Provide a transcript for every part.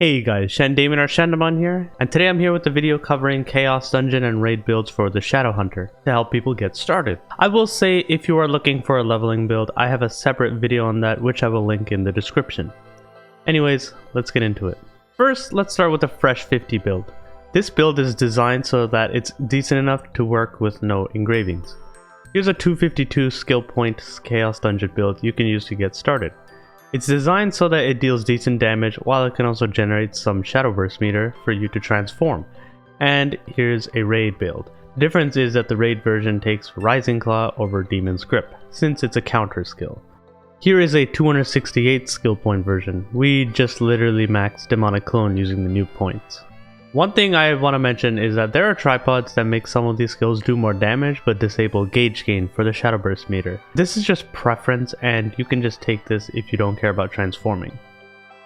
Hey guys, Shandamon or Shandamon here, and today I'm here with a video covering Chaos Dungeon and Raid builds for the Shadowhunter to help people get started. I will say if you are looking for a leveling build, I have a separate video on that which I will link in the description. Anyways, let's get into it. First, let's start with the Fresh 50 build. This build is designed so that it's decent enough to work with no engravings. Here's a 252 skill point Chaos Dungeon build you can use to get started. It's designed so that it deals decent damage while it can also generate some shadow burst meter for you to transform. And here's a raid build. The difference is that the raid version takes Rising Claw over Demon's Grip, since it's a counter skill. Here is a 268 skill point version. We just literally maxed Demonic Clone using the new points. One thing I want to mention is that there are tripods that make some of these skills do more damage but disable gauge gain for the shadow burst meter. This is just preference and you can just take this if you don't care about transforming.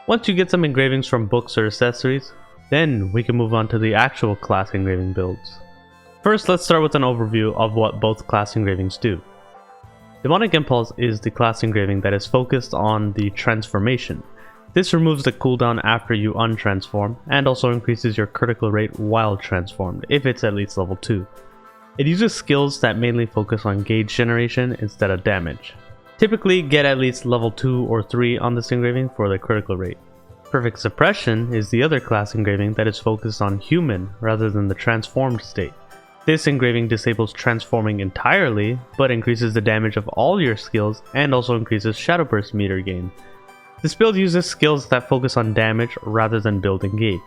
Once you get some engravings from books or accessories, then we can move on to the actual class engraving builds. First, let's start with an overview of what both class engravings do. Demonic Impulse is the class engraving that is focused on the transformation. This removes the cooldown after you untransform and also increases your critical rate while transformed if it's at least level 2. It uses skills that mainly focus on gauge generation instead of damage. Typically get at least level 2 or 3 on this engraving for the critical rate. Perfect Suppression is the other class engraving that is focused on human rather than the transformed state. This engraving disables transforming entirely but increases the damage of all your skills and also increases shadow burst meter gain. This build uses skills that focus on damage rather than building gauge.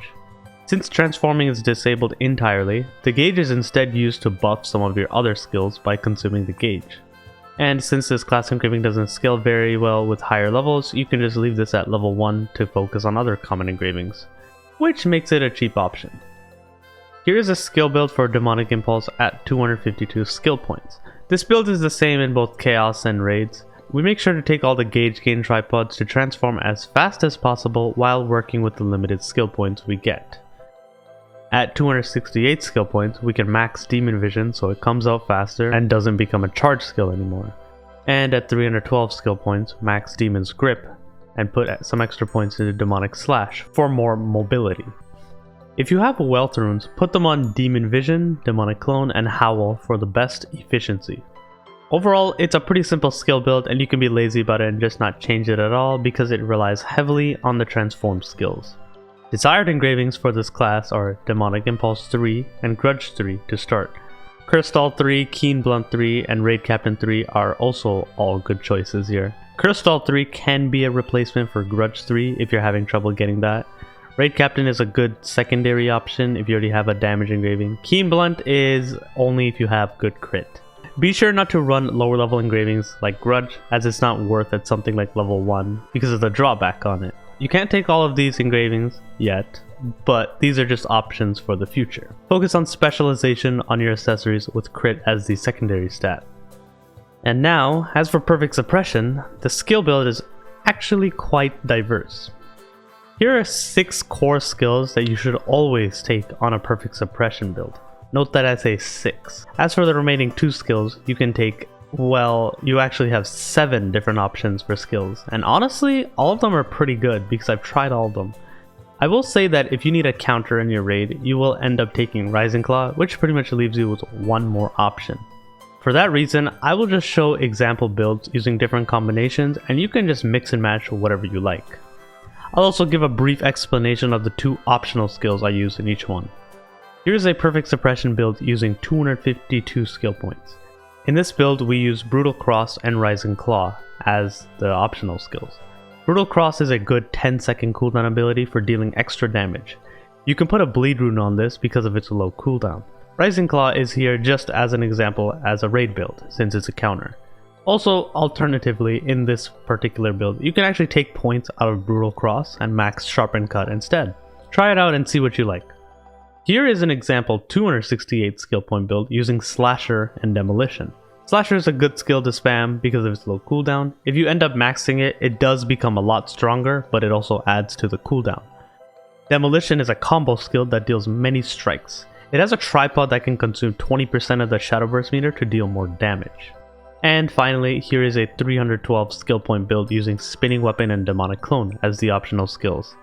Since transforming is disabled entirely, the gauge is instead used to buff some of your other skills by consuming the gauge. And since this class engraving doesn't scale very well with higher levels, you can just leave this at level 1 to focus on other common engravings, which makes it a cheap option. Here is a skill build for Demonic Impulse at 252 skill points. This build is the same in both Chaos and Raids. We make sure to take all the gauge gain tripods to transform as fast as possible while working with the limited skill points we get. At 268 skill points, we can max Demon Vision so it comes out faster and doesn't become a charge skill anymore. And at 312 skill points, max Demon's Grip and put some extra points into Demonic Slash for more mobility. If you have Wealth Runes, put them on Demon Vision, Demonic Clone, and Howl for the best efficiency. Overall, it's a pretty simple skill build and you can be lazy about it and just not change it at all because it relies heavily on the transformed skills. Desired engravings for this class are Demonic Impulse 3 and Grudge 3 to start. Crystal 3, Keen Blunt 3, and Raid Captain 3 are also all good choices here. Crystal 3 can be a replacement for Grudge 3 if you're having trouble getting that. Raid Captain is a good secondary option if you already have a damage engraving. Keen Blunt is only if you have good crit. Be sure not to run lower level engravings like Grudge, as it's not worth at something like level 1 because of the drawback on it. You can't take all of these engravings yet, but these are just options for the future. Focus on specialization on your accessories with crit as the secondary stat. And now, as for Perfect Suppression, the skill build is actually quite diverse. Here are 6 core skills that you should always take on a Perfect Suppression build. Note that I say 6. As for the remaining 2 skills, you can take, well, you actually have 7 different options for skills. And honestly, all of them are pretty good because I've tried all of them. I will say that if you need a counter in your raid, you will end up taking Rising Claw, which pretty much leaves you with one more option. For that reason, I will just show example builds using different combinations and you can just mix and match whatever you like. I'll also give a brief explanation of the 2 optional skills I use in each one. Here's a Perfect Suppression build using 252 skill points. In this build we use Brutal Cross and Rising Claw as the optional skills. Brutal Cross is a good 10-second cooldown ability for dealing extra damage. You can put a bleed rune on this because of its low cooldown. Rising Claw is here just as an example as a raid build since it's a counter. Also, alternatively, in this particular build, you can actually take points out of Brutal Cross and max Sharpen Cut instead. Try it out and see what you like. Here is an example 268 skill point build using Slasher and Demolition. Slasher is a good skill to spam because of its low cooldown. If you end up maxing it, it does become a lot stronger, but it also adds to the cooldown. Demolition is a combo skill that deals many strikes. It has a tripod that can consume 20% of the shadow burst meter to deal more damage. And finally, here is a 312 skill point build using Spinning Weapon and Demonic Clone as the optional skills.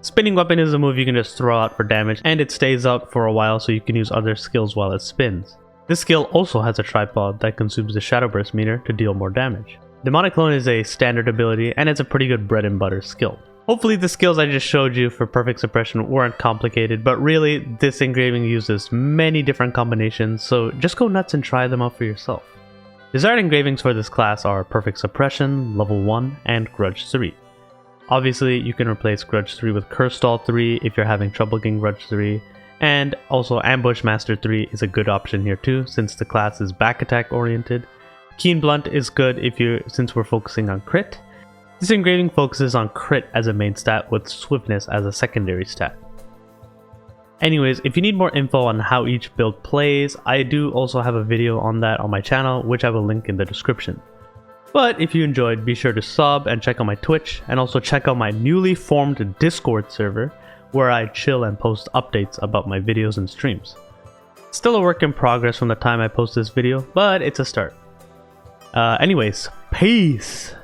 Spinning weapon is a move you can just throw out for damage, and it stays up for a while so you can use other skills while it spins. This skill also has a tripod that consumes the Shadow Burst meter to deal more damage. Demonic Clone is a standard ability, and it's a pretty good bread and butter skill. Hopefully the skills I just showed you for perfect suppression weren't complicated, but really this engraving uses many different combinations, so just go nuts and try them out for yourself. Desired engravings for this class are Perfect Suppression, Level 1, and Grudge 3. Obviously you can replace Grudge 3 with Curse Stall 3 if you're having trouble getting Grudge 3, and also Ambush Master 3 is a good option here too since the class is back attack oriented. Keen Blunt is good since we're focusing on crit. This engraving focuses on crit as a main stat with swiftness as a secondary stat. Anyways, if you need more info on how each build plays, I do also have a video on that on my channel, which I will link in the description. But if you enjoyed, be sure to sub and check out my Twitch, and also check out my newly formed Discord server, where I chill and post updates about my videos and streams. Still a work in progress from the time I post this video, but it's a start. Anyways, peace!